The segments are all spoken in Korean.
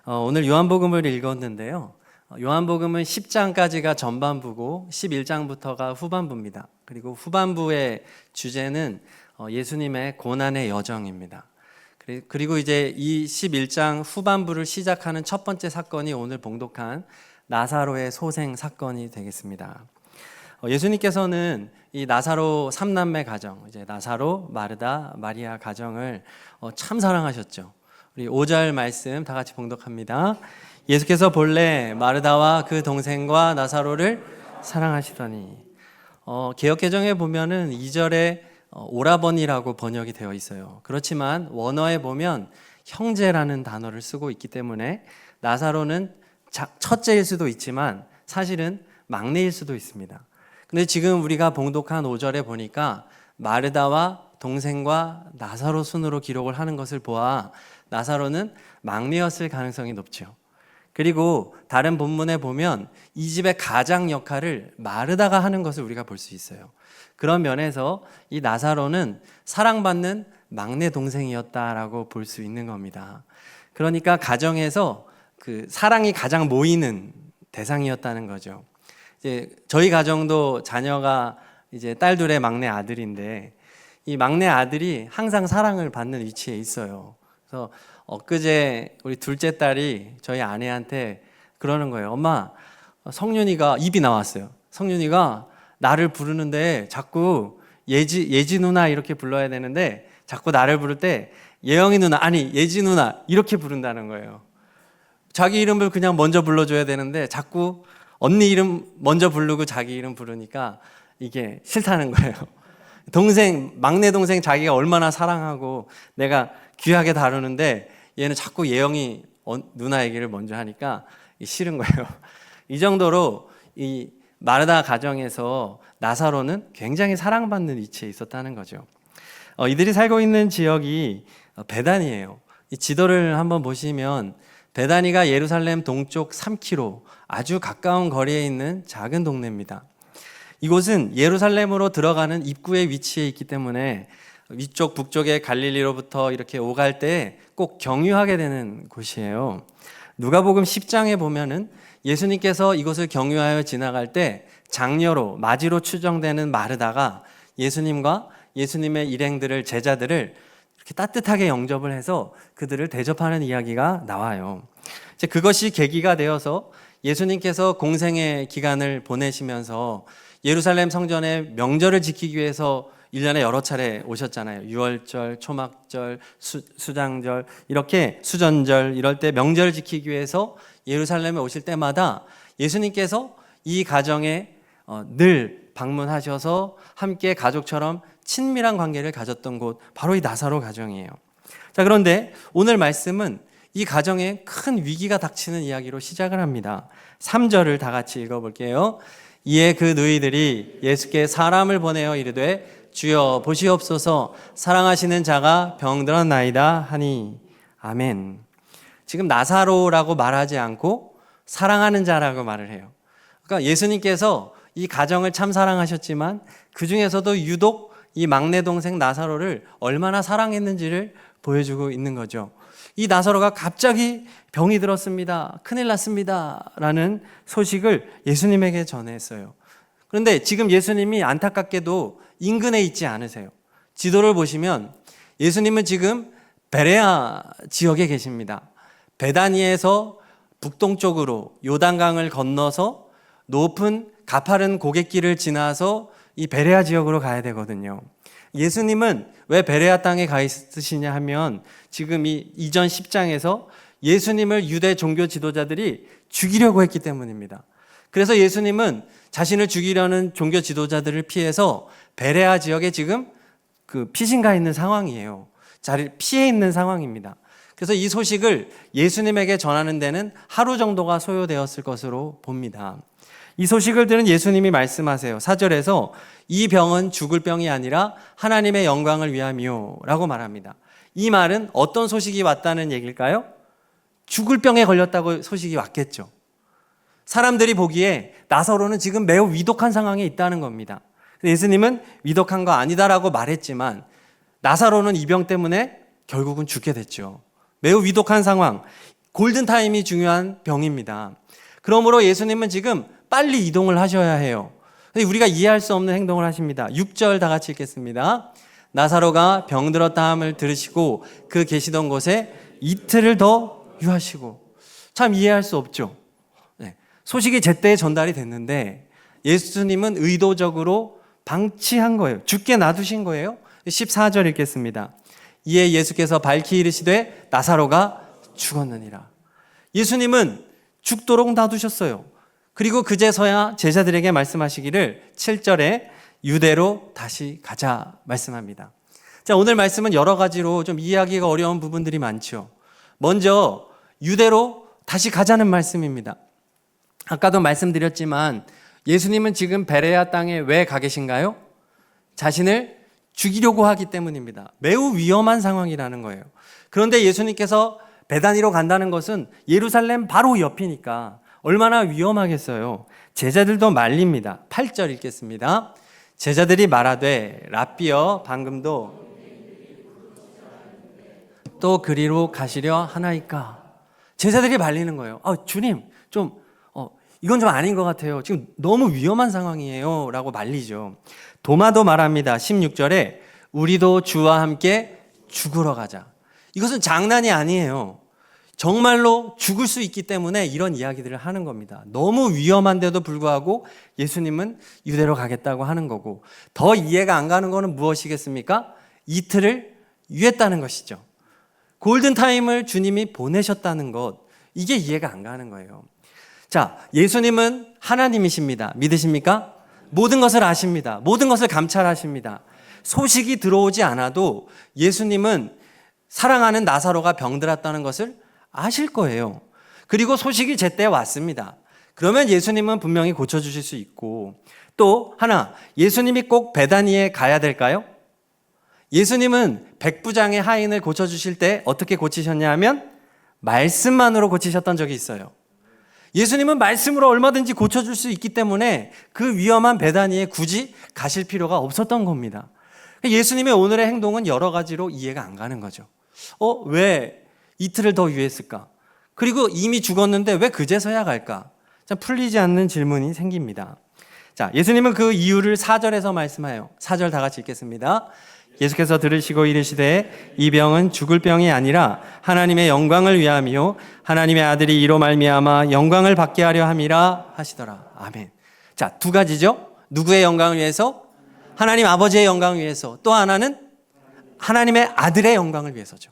오늘 요한복음을 읽었는데요. 요한복음은 10장까지가 전반부고 11장부터가 후반부입니다. 그리고 후반부의 주제는 예수님의 고난의 여정입니다. 그리고 이제 이 11장 후반부를 시작하는 첫 번째 사건이 오늘 봉독한 나사로의 소생 사건이 되겠습니다. 예수님께서는 이 나사로 3남매 가정, 이제 나사로, 마르다, 마리아 가정을 참 사랑하셨죠. 우리 5절 말씀 다 같이 봉독합니다. 예수께서 본래 마르다와 그 동생과 나사로를 사랑하시더니, 개역개정에 보면은 2절에 오라버니라고 번역이 되어 있어요. 그렇지만 원어에 보면 형제라는 단어를 쓰고 있기 때문에 나사로는 첫째일 수도 있지만 사실은 막내일 수도 있습니다. 근데 지금 우리가 봉독한 5절에 보니까 마르다와 동생과 나사로 순으로 기록을 하는 것을 보아 나사로는 막내였을 가능성이 높죠. 그리고 다른 본문에 보면 이 집의 가장 역할을 마르다가 하는 것을 우리가 볼 수 있어요. 그런 면에서 이 나사로는 사랑받는 막내 동생이었다라고 볼 수 있는 겁니다. 그러니까 가정에서 그 사랑이 가장 모이는 대상이었다는 거죠. 이제 저희 가정도 자녀가 이제 딸 둘의 막내 아들인데 이 막내 아들이 항상 사랑을 받는 위치에 있어요. 그래서 엊그제 우리 둘째 딸이 저희 아내한테 그러는 거예요. 엄마, 성윤이가 입이 나왔어요. 성윤이가 나를 부르는데 자꾸 예지 누나 이렇게 불러야 되는데 자꾸 나를 부를 때 예영이 누나, 아니 예지 누나 이렇게 부른다는 거예요. 자기 이름을 그냥 먼저 불러줘야 되는데 자꾸 언니 이름 먼저 부르고 자기 이름 부르니까 이게 싫다는 거예요. 막내 동생 자기가 얼마나 사랑하고 내가 귀하게 다루는데 얘는 자꾸 예영이 누나 얘기를 먼저 하니까 싫은 거예요. 이 정도로 이 마르다 가정에서 나사로는 굉장히 사랑받는 위치에 있었다는 거죠. 이들이 살고 있는 지역이 베단이에요. 이 지도를 한번 보시면 베다니가 예루살렘 동쪽 3km 아주 가까운 거리에 있는 작은 동네입니다. 이곳은 예루살렘으로 들어가는 입구에 위치해 있기 때문에 위쪽 북쪽의 갈릴리로부터 이렇게 오갈 때 꼭 경유하게 되는 곳이에요. 누가복음 10장에 보면은 예수님께서 이곳을 경유하여 지나갈 때 장녀로 마지로 추정되는 마르다가 예수님과 예수님의 일행들을 제자들을 이렇게 따뜻하게 영접을 해서 그들을 대접하는 이야기가 나와요. 이제 그것이 계기가 되어서 예수님께서 공생의 기간을 보내시면서 예루살렘 성전의 명절을 지키기 위해서 1년에 여러 차례 오셨잖아요. 유월절, 초막절, 수장절, 이렇게 수전절 이럴 때 명절을 지키기 위해서 예루살렘에 오실 때마다 예수님께서 이 가정에 늘 방문하셔서 함께 가족처럼 친밀한 관계를 가졌던 곳, 바로 이 나사로 가정이에요. 자, 그런데 오늘 말씀은 이 가정에 큰 위기가 닥치는 이야기로 시작을 합니다. 3절을 다 같이 읽어볼게요. 이에 그 누이들이 예수께 사람을 보내어 이르되 주여 보시옵소서, 사랑하시는 자가 병들었나이다 하니. 아멘. 지금 나사로라고 말하지 않고 사랑하는 자라고 말을 해요. 그러니까 예수님께서 이 가정을 참 사랑하셨지만 그 중에서도 유독 이 막내 동생 나사로를 얼마나 사랑했는지를 보여주고 있는 거죠. 이 나사로가 갑자기 병이 들었습니다. 큰일 났습니다. 라는 소식을 예수님에게 전했어요. 그런데 지금 예수님이 안타깝게도 인근에 있지 않으세요. 지도를 보시면 예수님은 지금 베레아 지역에 계십니다. 베다니에서 북동쪽으로 요단강을 건너서 높은 가파른 고갯길을 지나서 이 베레아 지역으로 가야 되거든요. 예수님은 왜 베레아 땅에 가 있으시냐 하면 지금 이 이전 10장에서 예수님을 유대 종교 지도자들이 죽이려고 했기 때문입니다. 그래서 예수님은 자신을 죽이려는 종교 지도자들을 피해서 베레아 지역에 지금 피신가 있는 상황이에요. 자리를 피해 있는 상황입니다. 그래서 이 소식을 예수님에게 전하는 데는 하루 정도가 소요되었을 것으로 봅니다. 이 소식을 들은 예수님이 말씀하세요. 4절에서 이 병은 죽을 병이 아니라 하나님의 영광을 위함이요 라고 말합니다. 이 말은 어떤 소식이 왔다는 얘기일까요? 죽을 병에 걸렸다고 소식이 왔겠죠. 사람들이 보기에 나사로는 지금 매우 위독한 상황에 있다는 겁니다. 예수님은 위독한 거 아니다라고 말했지만 나사로는 이 병 때문에 결국은 죽게 됐죠. 매우 위독한 상황, 골든타임이 중요한 병입니다. 그러므로 예수님은 지금 빨리 이동을 하셔야 해요. 우리가 이해할 수 없는 행동을 하십니다. 6절 다 같이 읽겠습니다. 나사로가 병들었다 함을 들으시고 그 계시던 곳에 이틀을 더 유하시고. 참 이해할 수 없죠. 소식이 제때에 전달이 됐는데 예수님은 의도적으로 방치한 거예요. 죽게 놔두신 거예요. 14절 읽겠습니다. 이에 예수께서 밝히 이르시되 나사로가 죽었느니라. 예수님은 죽도록 놔두셨어요. 그리고 그제서야 제자들에게 말씀하시기를 7절에 유대로 다시 가자 말씀합니다. 자, 오늘 말씀은 여러 가지로 좀 이해하기가 어려운 부분들이 많죠. 먼저 유대로 다시 가자는 말씀입니다. 아까도 말씀드렸지만 예수님은 지금 베레아 땅에 왜 가 계신가요? 자신을 죽이려고 하기 때문입니다. 매우 위험한 상황이라는 거예요. 그런데 예수님께서 베다니로 간다는 것은 예루살렘 바로 옆이니까 얼마나 위험하겠어요. 제자들도 말립니다. 8절 읽겠습니다. 제자들이 말하되 랍비여 방금도 또 그리로 가시려 하나이까. 제자들이 말리는 거예요. 주님 이건 좀 아닌 것 같아요. 지금 너무 위험한 상황이에요 라고 말리죠. 도마도 말합니다. 16절에 우리도 주와 함께 죽으러 가자. 이것은 장난이 아니에요. 정말로 죽을 수 있기 때문에 이런 이야기들을 하는 겁니다. 너무 위험한데도 불구하고 예수님은 유대로 가겠다고 하는 거고, 더 이해가 안 가는 거는 무엇이겠습니까? 이틀을 유했다는 것이죠. 골든타임을 주님이 보내셨다는 것, 이게 이해가 안 가는 거예요. 자, 예수님은 하나님이십니다. 믿으십니까? 모든 것을 아십니다. 모든 것을 감찰하십니다. 소식이 들어오지 않아도 예수님은 사랑하는 나사로가 병들었다는 것을 아실 거예요. 그리고 소식이 제때 왔습니다. 그러면 예수님은 분명히 고쳐주실 수 있고, 또 하나, 예수님이 꼭 베다니에 가야 될까요? 예수님은 백부장의 하인을 고쳐주실 때 어떻게 고치셨냐 하면 말씀만으로 고치셨던 적이 있어요. 예수님은 말씀으로 얼마든지 고쳐줄 수 있기 때문에 그 위험한 베다니에 굳이 가실 필요가 없었던 겁니다. 예수님의 오늘의 행동은 여러 가지로 이해가 안 가는 거죠. 왜 이틀을 더 유했을까? 그리고 이미 죽었는데 왜 그제서야 갈까? 참 풀리지 않는 질문이 생깁니다. 자, 예수님은 그 이유를 4절에서 말씀해요. 4절 다 같이 읽겠습니다. 예수께서 들으시고 이르시되 이 병은 죽을 병이 아니라 하나님의 영광을 위함이요 하나님의 아들이 이로 말미암아 영광을 받게 하려 함이라 하시더라. 아멘. 자, 두 가지죠. 누구의 영광을 위해서? 하나님 아버지의 영광을 위해서. 또 하나는 하나님의 아들의 영광을 위해서죠.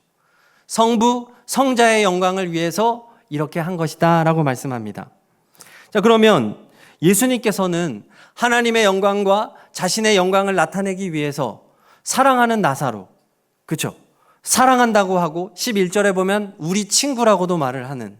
성부, 성자의 영광을 위해서 이렇게 한 것이다 라고 말씀합니다. 자, 그러면 예수님께서는 하나님의 영광과 자신의 영광을 나타내기 위해서 사랑하는 나사로, 그렇죠? 사랑한다고 하고 11절에 보면 우리 친구라고도 말을 하는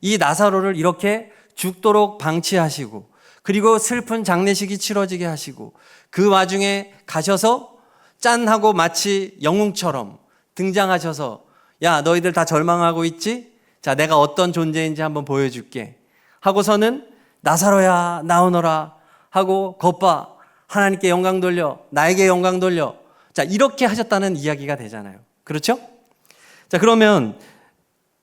이 나사로를 이렇게 죽도록 방치하시고, 그리고 슬픈 장례식이 치러지게 하시고, 그 와중에 가셔서 짠하고 마치 영웅처럼 등장하셔서 야, 너희들 다 절망하고 있지? 자, 내가 어떤 존재인지 한번 보여줄게 하고서는 나사로야 나오너라 하고 겉봐 하나님께 영광 돌려, 나에게 영광 돌려. 자, 이렇게 하셨다는 이야기가 되잖아요. 그렇죠? 자, 그러면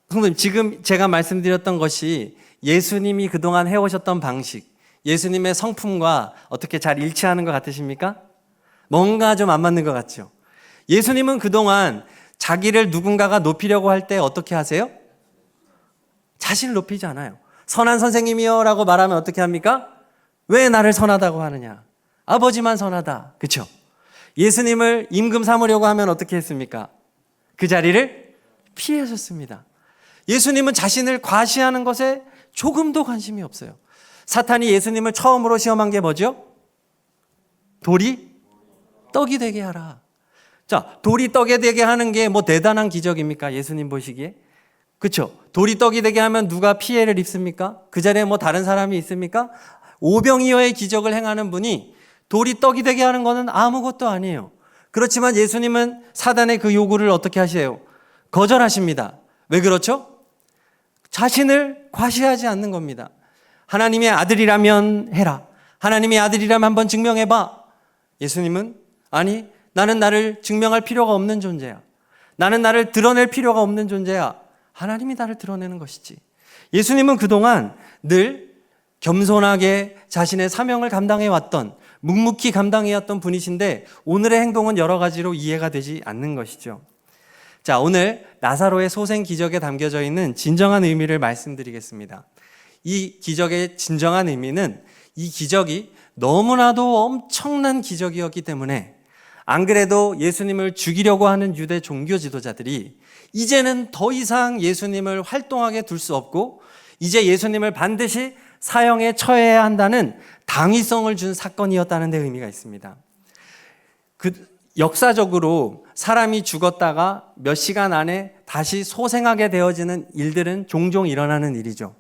선생님, 지금 제가 말씀드렸던 것이 예수님이 그동안 해오셨던 방식, 예수님의 성품과 어떻게 잘 일치하는 것 같으십니까? 뭔가 좀 안 맞는 것 같죠? 예수님은 그동안 자기를 누군가가 높이려고 할 때 어떻게 하세요? 자신을 높이지 않아요. 선한 선생님이요 라고 말하면 어떻게 합니까? 왜 나를 선하다고 하느냐? 아버지만 선하다. 그렇죠? 예수님을 임금 삼으려고 하면 어떻게 했습니까? 그 자리를 피하셨습니다. 예수님은 자신을 과시하는 것에 조금도 관심이 없어요. 사탄이 예수님을 처음으로 시험한 게 뭐죠? 돌이 떡이 되게 하라. 자, 돌이 떡이 되게 하는 게 뭐 대단한 기적입니까? 예수님 보시기에? 그렇죠? 돌이 떡이 되게 하면 누가 피해를 입습니까? 그 자리에 뭐 다른 사람이 있습니까? 오병이어의 기적을 행하는 분이 돌이 떡이 되게 하는 것은 아무것도 아니에요. 그렇지만 예수님은 사단의 그 요구를 어떻게 하세요? 거절하십니다. 왜 그렇죠? 자신을 과시하지 않는 겁니다. 하나님의 아들이라면 해라. 하나님의 아들이라면 한번 증명해봐. 예수님은 아니, 나는 나를 증명할 필요가 없는 존재야. 나는 나를 드러낼 필요가 없는 존재야. 하나님이 나를 드러내는 것이지. 예수님은 그동안 늘 겸손하게 자신의 사명을 감당해 왔던, 묵묵히 감당해 왔던 분이신데 오늘의 행동은 여러 가지로 이해가 되지 않는 것이죠. 자, 오늘 나사로의 소생 기적에 담겨져 있는 진정한 의미를 말씀드리겠습니다. 이 기적의 진정한 의미는 이 기적이 너무나도 엄청난 기적이었기 때문에 안 그래도 예수님을 죽이려고 하는 유대 종교 지도자들이 이제는 더 이상 예수님을 활동하게 둘 수 없고 이제 예수님을 반드시 사형에 처해야 한다는 당위성을 준 사건이었다는 데 의미가 있습니다. 역사적으로 사람이 죽었다가 몇 시간 안에 다시 소생하게 되어지는 일들은 종종 일어나는 일이죠.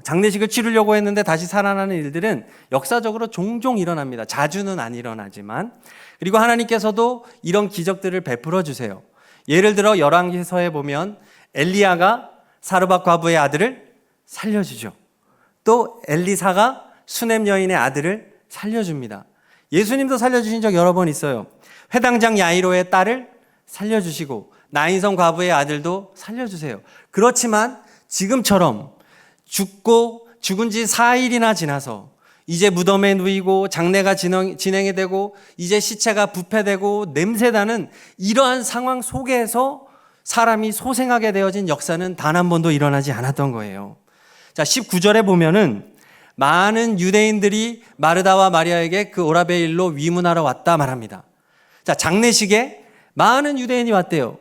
장례식을 치르려고 했는데 다시 살아나는 일들은 역사적으로 종종 일어납니다. 자주는 안 일어나지만. 그리고 하나님께서도 이런 기적들을 베풀어 주세요. 예를 들어 열왕기서에 보면 엘리야가 사르밧 과부의 아들을 살려주죠. 또 엘리사가 수넴 여인의 아들을 살려줍니다. 예수님도 살려주신 적 여러 번 있어요. 회당장 야이로의 딸을 살려주시고 나인성 과부의 아들도 살려주세요. 그렇지만 지금처럼 죽은 지 4일이나 지나서 이제 무덤에 누이고 장례가 진행이 되고 이제 시체가 부패되고 냄새나는 이러한 상황 속에서 사람이 소생하게 되어진 역사는 단 한 번도 일어나지 않았던 거예요. 자, 19절에 보면은 많은 유대인들이 마르다와 마리아에게 그 오라베 일로 위문하러 왔다 말합니다. 자, 장례식에 많은 유대인이 왔대요.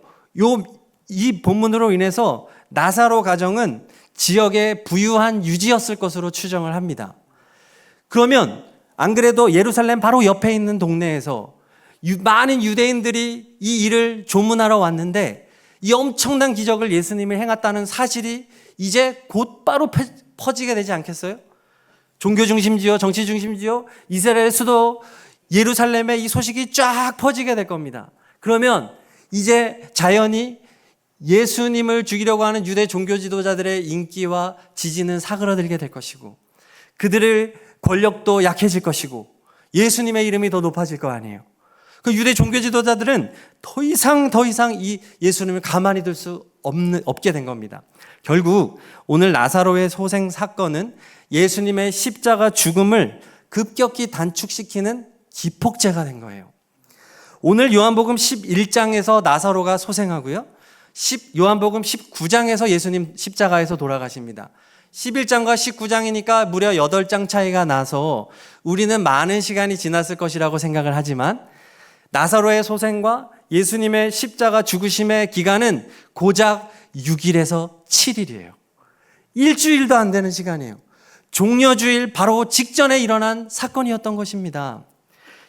이 본문으로 인해서 나사로 가정은 지역의 부유한 유지였을 것으로 추정을 합니다. 그러면 안 그래도 예루살렘 바로 옆에 있는 동네에서 많은 유대인들이 이 일을 조문하러 왔는데 이 엄청난 기적을 예수님이 행했다는 사실이 이제 곧바로 퍼지게 되지 않겠어요? 종교 중심지요, 정치 중심지요, 이스라엘 수도 예루살렘에 이 소식이 쫙 퍼지게 될 겁니다. 그러면 이제 자연히 예수님을 죽이려고 하는 유대 종교 지도자들의 인기와 지지는 사그러들게 될 것이고 그들의 권력도 약해질 것이고 예수님의 이름이 더 높아질 거 아니에요. 그 유대 종교 지도자들은 더 이상 이 예수님을 가만히 둘 수 없게 된 겁니다. 결국 오늘 나사로의 소생 사건은 예수님의 십자가 죽음을 급격히 단축시키는 기폭제가 된 거예요. 오늘 요한복음 11장에서 나사로가 소생하고요. 요한복음 19장에서 예수님 십자가에서 돌아가십니다. 11장과 19장이니까 무려 8장 차이가 나서 우리는 많은 시간이 지났을 것이라고 생각을 하지만 나사로의 소생과 예수님의 십자가 죽으심의 기간은 고작 6일에서 7일이에요. 일주일도 안 되는 시간이에요. 종려주일 바로 직전에 일어난 사건이었던 것입니다.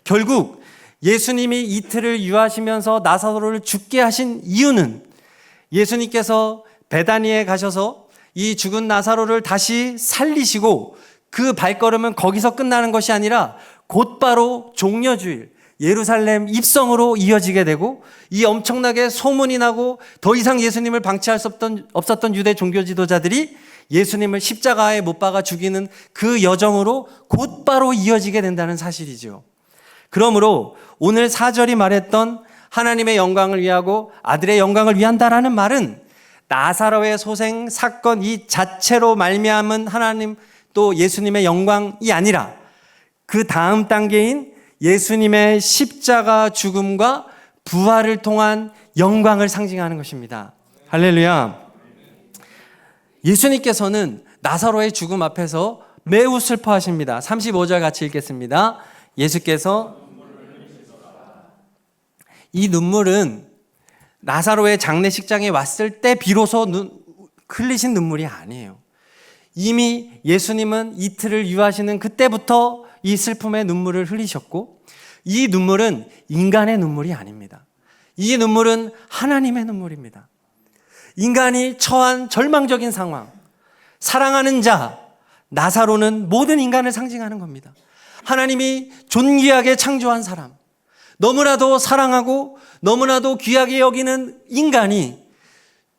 결국 예수님이 이틀을 유하시면서 나사로를 죽게 하신 이유는 예수님께서 베다니에 가셔서 이 죽은 나사로를 다시 살리시고 그 발걸음은 거기서 끝나는 것이 아니라 곧바로 종려주일 예루살렘 입성으로 이어지게 되고 이 엄청나게 소문이 나고 더 이상 예수님을 방치할 수 없었던 유대 종교 지도자들이 예수님을 십자가에 못 박아 죽이는 그 여정으로 곧바로 이어지게 된다는 사실이죠. 그러므로 오늘 4절이 말했던 하나님의 영광을 위하고 아들의 영광을 위한다라는 말은 나사로의 소생 사건 이 자체로 말미암은 하나님 또 예수님의 영광이 아니라 그 다음 단계인 예수님의 십자가 죽음과 부활을 통한 영광을 상징하는 것입니다. 할렐루야. 예수님께서는 나사로의 죽음 앞에서 매우 슬퍼하십니다. 35절 같이 읽겠습니다. 예수께서 이 눈물은 나사로의 장례식장에 왔을 때 비로소 흘리신 눈물이 아니에요. 이미 예수님은 이틀을 유하시는 그때부터 이 슬픔의 눈물을 흘리셨고 이 눈물은 인간의 눈물이 아닙니다. 이 눈물은 하나님의 눈물입니다. 인간이 처한 절망적인 상황, 사랑하는 자, 나사로는 모든 인간을 상징하는 겁니다. 하나님이 존귀하게 창조한 사람, 너무나도 사랑하고 너무나도 귀하게 여기는 인간이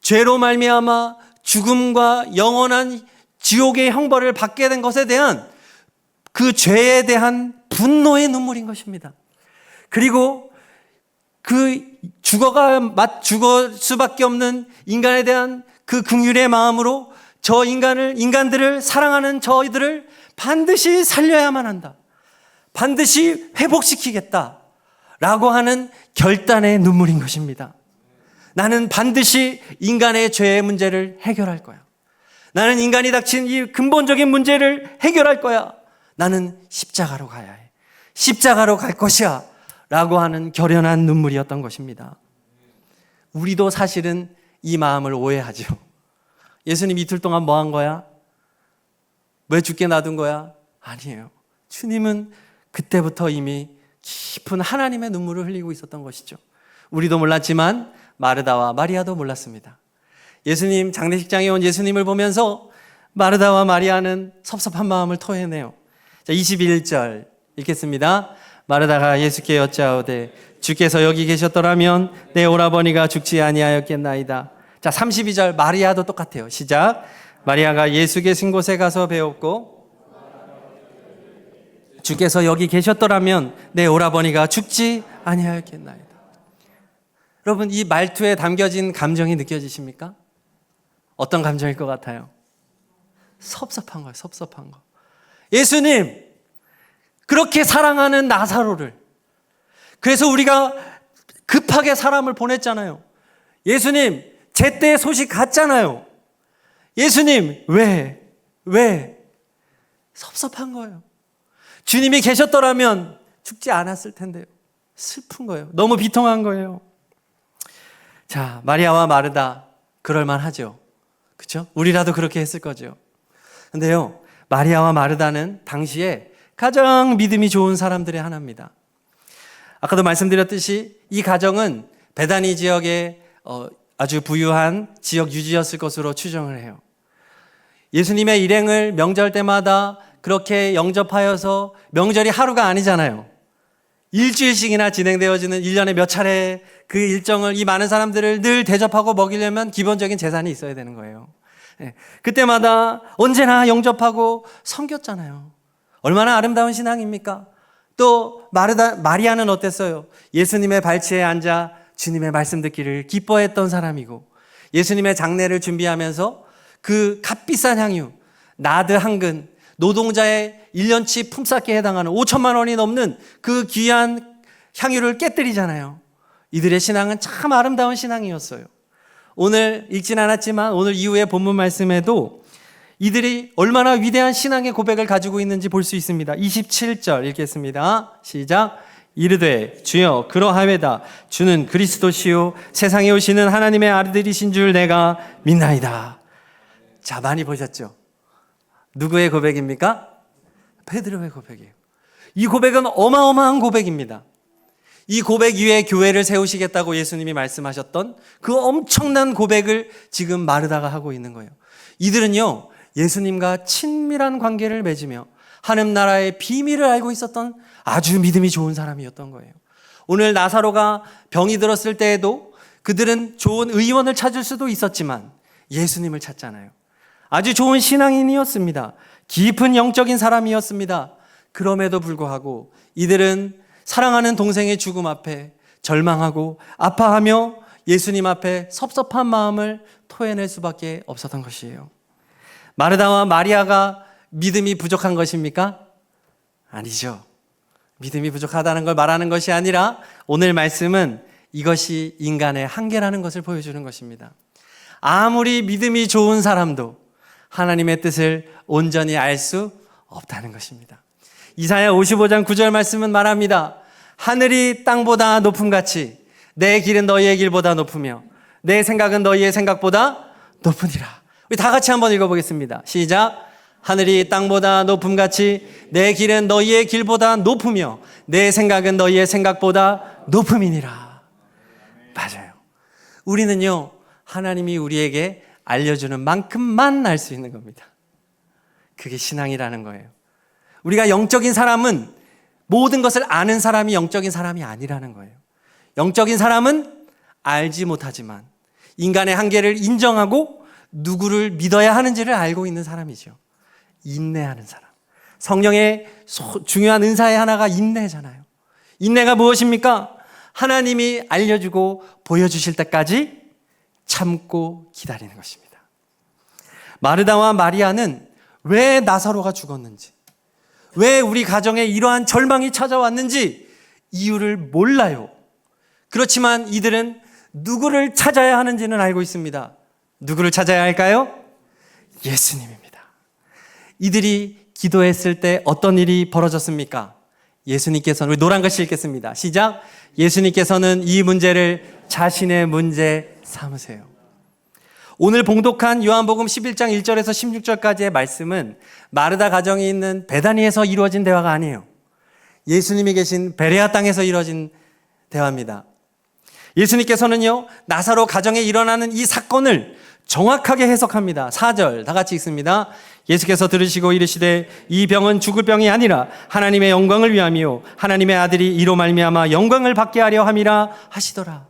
죄로 말미암아 죽음과 영원한 지옥의 형벌을 받게 된 것에 대한 그 죄에 대한 분노의 눈물인 것입니다. 그리고 그 죽을 수밖에 없는 인간에 대한 그 긍휼의 마음으로 인간들을 사랑하는 저희들을 반드시 살려야만 한다. 반드시 회복시키겠다. 라고 하는 결단의 눈물인 것입니다. 나는 반드시 인간의 죄의 문제를 해결할 거야. 나는 인간이 닥친 이 근본적인 문제를 해결할 거야. 나는 십자가로 가야 해. 십자가로 갈 것이야. 라고 하는 결연한 눈물이었던 것입니다. 우리도 사실은 이 마음을 오해하죠. 예수님 이틀 동안 뭐 한 거야? 왜 죽게 놔둔 거야? 아니에요. 주님은 그때부터 이미 깊은 하나님의 눈물을 흘리고 있었던 것이죠. 우리도 몰랐지만 마르다와 마리아도 몰랐습니다. 예수님 장례식장에 온 예수님을 보면서 마르다와 마리아는 섭섭한 마음을 토해내요. 자, 21절 읽겠습니다. 마르다가 예수께 여짜오되 주께서 여기 계셨더라면 내 오라버니가 죽지 아니하였겠나이다. 자, 32절 마리아도 똑같아요. 시작. 마리아가 예수 계신 곳에 가서 배웠고 주께서 여기 계셨더라면 내 오라버니가 죽지 아니하였겠나이다. 여러분, 이 말투에 담겨진 감정이 느껴지십니까? 어떤 감정일 것 같아요? 섭섭한 거예요. 섭섭한 거. 예수님, 그렇게 사랑하는 나사로를, 그래서 우리가 급하게 사람을 보냈잖아요. 예수님, 제때 소식 갔잖아요. 예수님, 왜? 섭섭한 거예요. 주님이 계셨더라면 죽지 않았을 텐데요. 슬픈 거예요. 너무 비통한 거예요. 자, 마리아와 마르다 그럴만 하죠. 그렇죠? 우리라도 그렇게 했을 거죠. 근데요, 마리아와 마르다는 당시에 가장 믿음이 좋은 사람들의 하나입니다. 아까도 말씀드렸듯이 이 가정은 베다니 지역의 아주 부유한 지역 유지였을 것으로 추정을 해요. 예수님의 일행을 명절 때마다 그렇게 영접하여서, 명절이 하루가 아니잖아요. 일주일씩이나 진행되어지는 1년에 몇 차례 그 일정을, 이 많은 사람들을 늘 대접하고 먹이려면 기본적인 재산이 있어야 되는 거예요. 그때마다 언제나 영접하고 섬겼잖아요. 얼마나 아름다운 신앙입니까? 또 마리아는 어땠어요? 예수님의 발치에 앉아 주님의 말씀 듣기를 기뻐했던 사람이고, 예수님의 장례를 준비하면서 그 값비싼 향유, 나드 한 근, 노동자의 1년치 품삯에 해당하는 5천만 원이 넘는 그 귀한 향유를 깨뜨리잖아요. 이들의 신앙은 참 아름다운 신앙이었어요. 오늘 읽진 않았지만 오늘 이후의 본문 말씀에도 이들이 얼마나 위대한 신앙의 고백을 가지고 있는지 볼 수 있습니다. 27절 읽겠습니다. 시작. 이르되 주여 그러하외다. 주는 그리스도시요 세상에 오시는 하나님의 아들이신 줄 내가 믿나이다. 자, 많이 보셨죠? 누구의 고백입니까? 베드로의 고백이에요. 이 고백은 어마어마한 고백입니다. 이 고백 위에 교회를 세우시겠다고 예수님이 말씀하셨던 그 엄청난 고백을 지금 마르다가 하고 있는 거예요. 이들은요, 예수님과 친밀한 관계를 맺으며 하늘 나라의 비밀을 알고 있었던 아주 믿음이 좋은 사람이었던 거예요. 오늘 나사로가 병이 들었을 때에도 그들은 좋은 의원을 찾을 수도 있었지만 예수님을 찾잖아요. 아주 좋은 신앙인이었습니다. 깊은 영적인 사람이었습니다. 그럼에도 불구하고 이들은 사랑하는 동생의 죽음 앞에 절망하고 아파하며 예수님 앞에 섭섭한 마음을 토해낼 수밖에 없었던 것이에요. 마르다와 마리아가 믿음이 부족한 것입니까? 아니죠. 믿음이 부족하다는 걸 말하는 것이 아니라 오늘 말씀은 이것이 인간의 한계라는 것을 보여주는 것입니다. 아무리 믿음이 좋은 사람도 하나님의 뜻을 온전히 알 수 없다는 것입니다. 이사야 55장 9절 말씀은 말합니다. 하늘이 땅보다 높음같이 내 길은 너희의 길보다 높으며 내 생각은 너희의 생각보다 높으니라. 우리 다 같이 한번 읽어보겠습니다. 시작. 하늘이 땅보다 높음같이 내 길은 너희의 길보다 높으며 내 생각은 너희의 생각보다 높음이니라. 맞아요. 우리는요, 하나님이 우리에게 알려주는 만큼만 알 수 있는 겁니다. 그게 신앙이라는 거예요. 우리가 영적인 사람은 모든 것을 아는 사람이 영적인 사람이 아니라는 거예요. 영적인 사람은 알지 못하지만 인간의 한계를 인정하고 누구를 믿어야 하는지를 알고 있는 사람이죠. 인내하는 사람. 성령의 중요한 은사의 하나가 인내잖아요. 인내가 무엇입니까? 하나님이 알려주고 보여주실 때까지 참고 기다리는 것입니다. 마르다와 마리아는 왜 나사로가 죽었는지, 왜 우리 가정에 이러한 절망이 찾아왔는지 이유를 몰라요. 그렇지만 이들은 누구를 찾아야 하는지는 알고 있습니다. 누구를 찾아야 할까요? 예수님입니다. 이들이 기도했을 때 어떤 일이 벌어졌습니까? 예수님께서는, 우리 노란 글씨 읽겠습니다. 시작. 예수님께서는 이 문제를 자신의 문제 삼으세요. 오늘 봉독한 요한복음 11장 1절에서 16절까지의 말씀은 마르다 가정이 있는 베다니에서 이루어진 대화가 아니에요. 예수님이 계신 베레아 땅에서 이루어진 대화입니다. 예수님께서는요, 나사로 가정에 일어나는 이 사건을 정확하게 해석합니다. 4절 다 같이 읽습니다. 예수께서 들으시고 이르시되 이 병은 죽을 병이 아니라 하나님의 영광을 위함이요 하나님의 아들이 이로 말미암아 영광을 받게 하려 함이라 하시더라.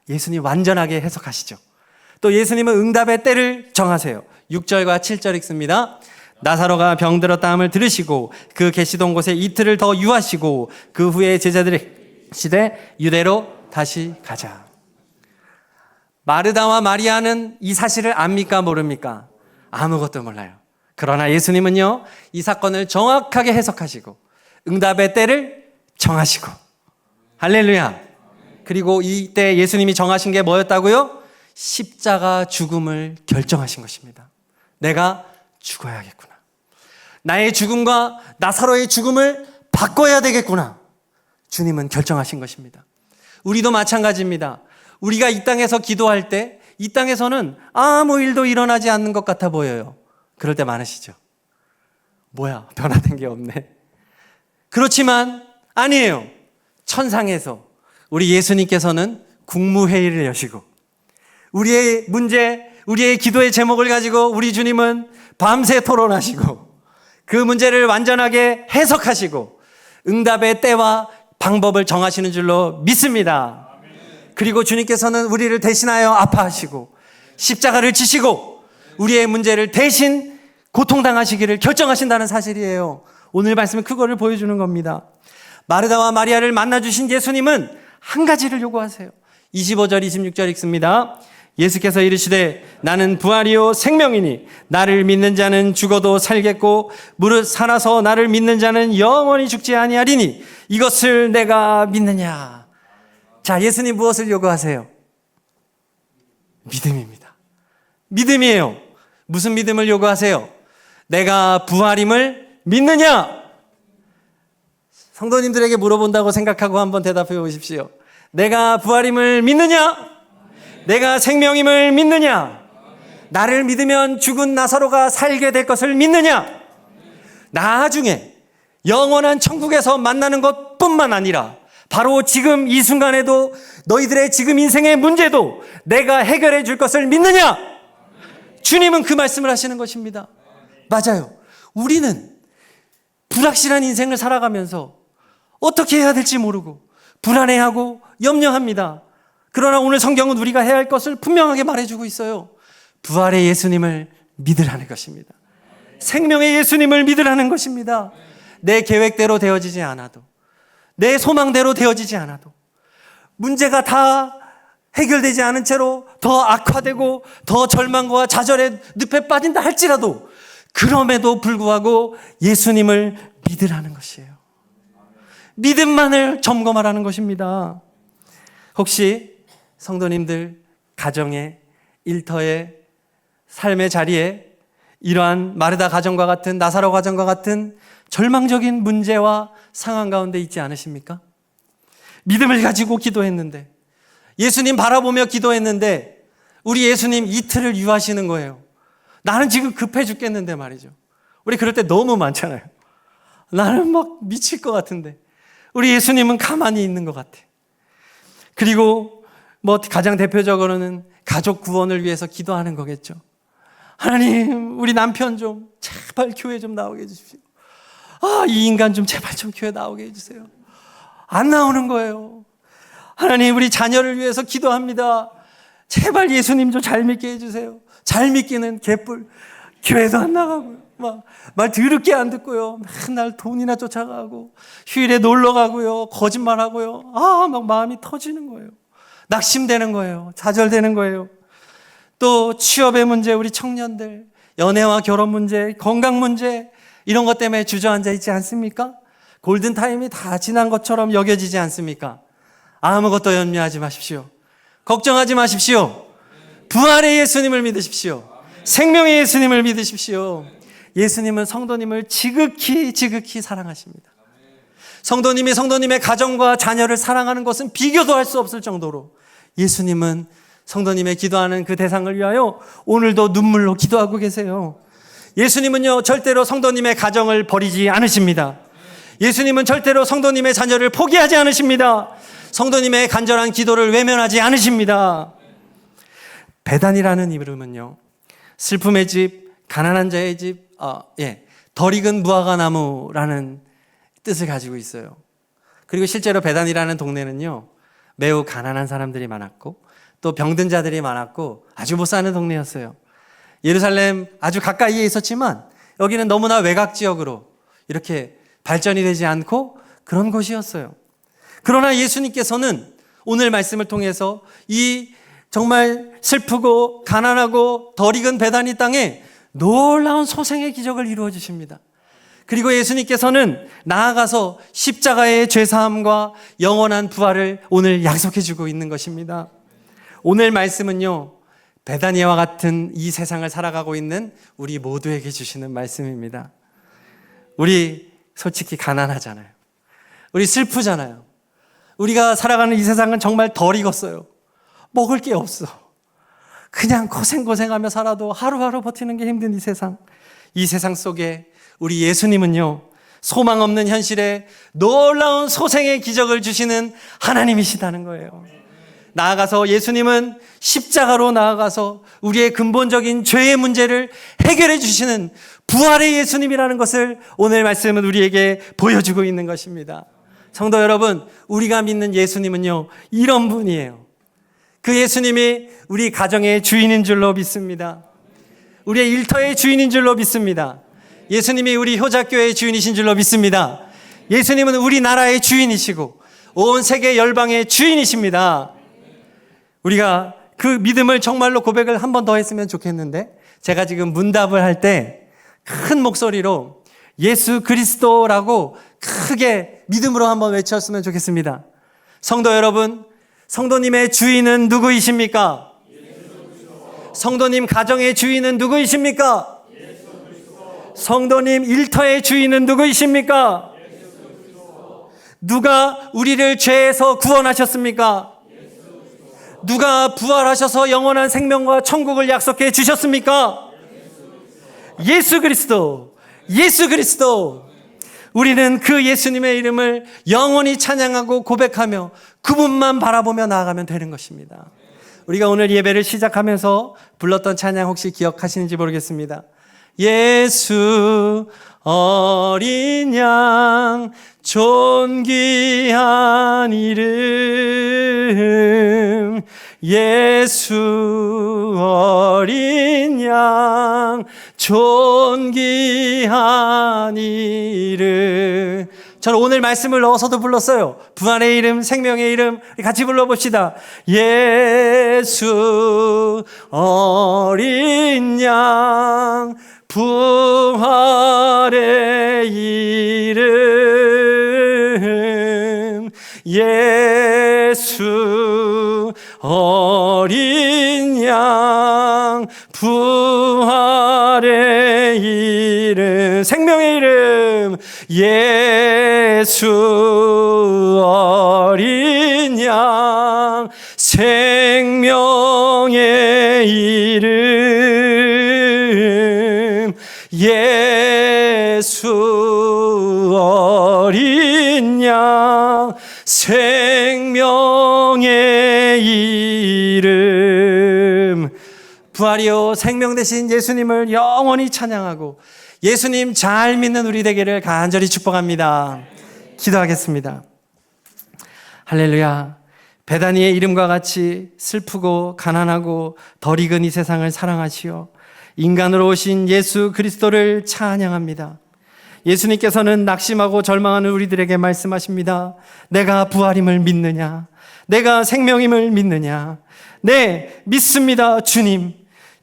예수님 완전하게 해석하시죠. 또 예수님은 응답의 때를 정하세요. 6절과 7절 읽습니다. 나사로가 병들었다 함을 들으시고 그 계시던 곳에 이틀을 더 유하시고 그 후에 제자들이 시대 유대로 다시 가자. 마르다와 마리아는 이 사실을 압니까 모릅니까? 아무것도 몰라요. 그러나 예수님은요, 이 사건을 정확하게 해석하시고 응답의 때를 정하시고, 할렐루야. 그리고 이때 예수님이 정하신 게 뭐였다고요? 십자가 죽음을 결정하신 것입니다. 내가 죽어야겠구나. 나의 죽음과 나사로의 죽음을 바꿔야 되겠구나. 주님은 결정하신 것입니다. 우리도 마찬가지입니다. 우리가 이 땅에서 기도할 때 이 땅에서는 아무 일도 일어나지 않는 것 같아 보여요. 그럴 때 많으시죠? 뭐야, 변화된 게 없네. 그렇지만 아니에요. 천상에서 우리 예수님께서는 국무회의를 여시고 우리의 문제, 우리의 기도의 제목을 가지고 우리 주님은 밤새 토론하시고 그 문제를 완전하게 해석하시고 응답의 때와 방법을 정하시는 줄로 믿습니다. 그리고 주님께서는 우리를 대신하여 아파하시고 십자가를 지시고 우리의 문제를 대신 고통당하시기를 결정하신다는 사실이에요. 오늘 말씀은 그거를 보여주는 겁니다. 마르다와 마리아를 만나주신 예수님은 한 가지를 요구하세요. 25절 26절 읽습니다. 예수께서 이르시되 나는 부활이요 생명이니 나를 믿는 자는 죽어도 살겠고 무릇 살아서 나를 믿는 자는 영원히 죽지 아니하리니 이것을 내가 믿느냐. 자, 예수님 무엇을 요구하세요? 믿음입니다. 믿음이에요. 무슨 믿음을 요구하세요? 내가 부활임을 믿느냐? 성도님들에게 물어본다고 생각하고 한번 대답해 보십시오. 내가 부활임을 믿느냐? 내가 생명임을 믿느냐? 나를 믿으면 죽은 나사로가 살게 될 것을 믿느냐? 나중에 영원한 천국에서 만나는 것뿐만 아니라 바로 지금 이 순간에도 너희들의 지금 인생의 문제도 내가 해결해 줄 것을 믿느냐? 주님은 그 말씀을 하시는 것입니다. 맞아요. 우리는 불확실한 인생을 살아가면서 어떻게 해야 될지 모르고 불안해하고 염려합니다. 그러나 오늘 성경은 우리가 해야 할 것을 분명하게 말해주고 있어요. 부활의 예수님을 믿으라는 것입니다. 생명의 예수님을 믿으라는 것입니다. 내 계획대로 되어지지 않아도, 내 소망대로 되어지지 않아도, 문제가 다 해결되지 않은 채로 더 악화되고 더 절망과 좌절의 늪에 빠진다 할지라도 그럼에도 불구하고 예수님을 믿으라는 것이에요. 믿음만을 점검하라는 것입니다. 혹시 성도님들 가정에, 일터에, 삶의 자리에 이러한 마르다 가정과 같은, 나사로 가정과 같은 절망적인 문제와 상황 가운데 있지 않으십니까? 믿음을 가지고 기도했는데, 예수님 바라보며 기도했는데 우리 예수님 이틀을 유하시는 거예요. 나는 지금 급해 죽겠는데 말이죠. 우리 그럴 때 너무 많잖아요. 나는 막 미칠 것 같은데 우리 예수님은 가만히 있는 것 같아. 그리고 뭐 가장 대표적으로는 가족 구원을 위해서 기도하는 거겠죠. 하나님, 우리 남편 좀 제발 교회 좀 나오게 해주십시오. 이 인간 좀 제발 좀 교회 나오게 해주세요. 안 나오는 거예요. 하나님, 우리 자녀를 위해서 기도합니다. 제발 예수님 좀 잘 믿게 해주세요. 잘 믿기는 개뿔. 교회도 안 나가고요. 말 더럽게 안 듣고요. 맨날 돈이나 쫓아가고, 휴일에 놀러 가고요. 거짓말하고요. 막 마음이 터지는 거예요. 낙심되는 거예요. 좌절되는 거예요. 또 취업의 문제, 우리 청년들 연애와 결혼 문제, 건강 문제, 이런 것 때문에 주저앉아 있지 않습니까? 골든타임이 다 지난 것처럼 여겨지지 않습니까? 아무것도 염려하지 마십시오. 걱정하지 마십시오. 부활의 예수님을 믿으십시오. 생명의 예수님을 믿으십시오. 예수님은 성도님을 지극히 사랑하십니다. 성도님이 성도님의 가정과 자녀를 사랑하는 것은 비교도 할 수 없을 정도로 예수님은 성도님의 기도하는 그 대상을 위하여 오늘도 눈물로 기도하고 계세요. 예수님은요, 절대로 성도님의 가정을 버리지 않으십니다. 예수님은 절대로 성도님의 자녀를 포기하지 않으십니다. 성도님의 간절한 기도를 외면하지 않으십니다. 베단이라는 이름은요, 슬픔의 집, 가난한 자의 집, 덜 익은 무화과 나무라는 뜻을 가지고 있어요. 그리고 실제로 베단이라는 동네는요, 매우 가난한 사람들이 많았고 또 병든 자들이 많았고 아주 못 사는 동네였어요. 예루살렘 아주 가까이에 있었지만 여기는 너무나 외곽 지역으로 이렇게 발전이 되지 않고 그런 곳이었어요. 그러나 예수님께서는 오늘 말씀을 통해서 이 정말 슬프고 가난하고 덜 익은 베다니 땅에 놀라운 소생의 기적을 이루어 주십니다. 그리고 예수님께서는 나아가서 십자가의 죄사함과 영원한 부활을 오늘 약속해 주고 있는 것입니다. 오늘 말씀은요, 베다니와 같은 이 세상을 살아가고 있는 우리 모두에게 주시는 말씀입니다. 우리 솔직히 가난하잖아요. 우리 슬프잖아요. 우리가 살아가는 이 세상은 정말 덜 익었어요. 먹을 게 없어. 그냥 고생하며 살아도 하루하루 버티는 게 힘든 이 세상. 이 세상 속에 우리 예수님은요, 소망 없는 현실에 놀라운 소생의 기적을 주시는 하나님이시다는 거예요. 나아가서 예수님은 십자가로 나아가서 우리의 근본적인 죄의 문제를 해결해 주시는 부활의 예수님이라는 것을 오늘 말씀은 우리에게 보여주고 있는 것입니다. 성도 여러분, 우리가 믿는 예수님은요, 이런 분이에요. 그 예수님이 우리 가정의 주인인 줄로 믿습니다. 우리의 일터의 주인인 줄로 믿습니다. 예수님이 우리 효자교회의 주인이신 줄로 믿습니다. 예수님은 우리나라의 주인이시고 온 세계 열방의 주인이십니다. 우리가 그 믿음을 정말로 고백을 한 번 더 했으면 좋겠는데, 제가 지금 문답을 할 때 큰 목소리로 예수 그리스도라고 크게 믿음으로 한번 외쳤으면 좋겠습니다. 성도 여러분, 성도님의 주인은 누구이십니까? 성도님 가정의 주인은 누구이십니까? 성도님 일터의 주인은 누구이십니까? 누가 우리를 죄에서 구원하셨습니까? 누가 부활하셔서 영원한 생명과 천국을 약속해 주셨습니까? 예수 그리스도, 예수 그리스도. 우리는 그 예수님의 이름을 영원히 찬양하고 고백하며 그분만 바라보며 나아가면 되는 것입니다. 우리가 오늘 예배를 시작하면서 불렀던 찬양 혹시 기억하시는지 모르겠습니다. 예수 어린 양 존귀한 이름, 예수 어린 양 존귀한 이름. 저는 오늘 말씀을 넣어서도 불렀어요. 부활의 이름, 생명의 이름 같이 불러봅시다. 예수 어린 양 부활의 이름, 예수 어린 양 부활의 이름, 생명의 이름, 예수 어린 양 생명의 이름, 예수 어린 양 생명의 이름. 부활이요 생명 되신 예수님을 영원히 찬양하고 예수님 잘 믿는 우리 되기를 간절히 축복합니다. 기도하겠습니다. 할렐루야. 베다니의 이름과 같이 슬프고 가난하고 덜 익은 이 세상을 사랑하시어 인간으로 오신 예수 그리스도를 찬양합니다. 예수님께서는 낙심하고 절망하는 우리들에게 말씀하십니다. 내가 부활임을 믿느냐? 내가 생명임을 믿느냐? 네, 믿습니다. 주님.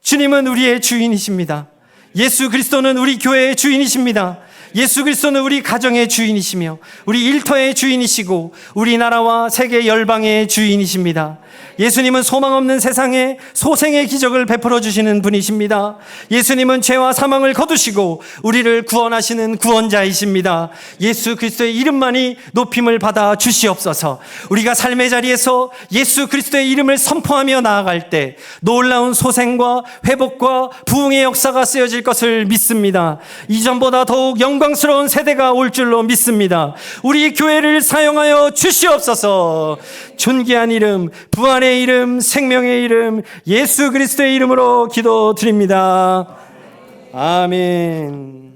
주님은 우리의 주인이십니다. 예수 그리스도는 우리 교회의 주인이십니다. 예수 그리스도는 우리 가정의 주인이시며 우리 일터의 주인이시고 우리나라와 세계 열방의 주인이십니다. 예수님은 소망 없는 세상에 소생의 기적을 베풀어 주시는 분이십니다. 예수님은 죄와 사망을 거두시고 우리를 구원하시는 구원자이십니다. 예수 그리스도의 이름만이 높임을 받아 주시옵소서. 우리가 삶의 자리에서 예수 그리스도의 이름을 선포하며 나아갈 때 놀라운 소생과 회복과 부흥의 역사가 쓰여질 것을 믿습니다. 이전보다 더욱 영광스러운 세대가 올 줄로 믿습니다. 우리 교회를 사용하여 주시옵소서. 존귀한 이름, 부활의 이름, 생명의 이름, 예수 그리스도의 이름으로 기도드립니다. 아멘.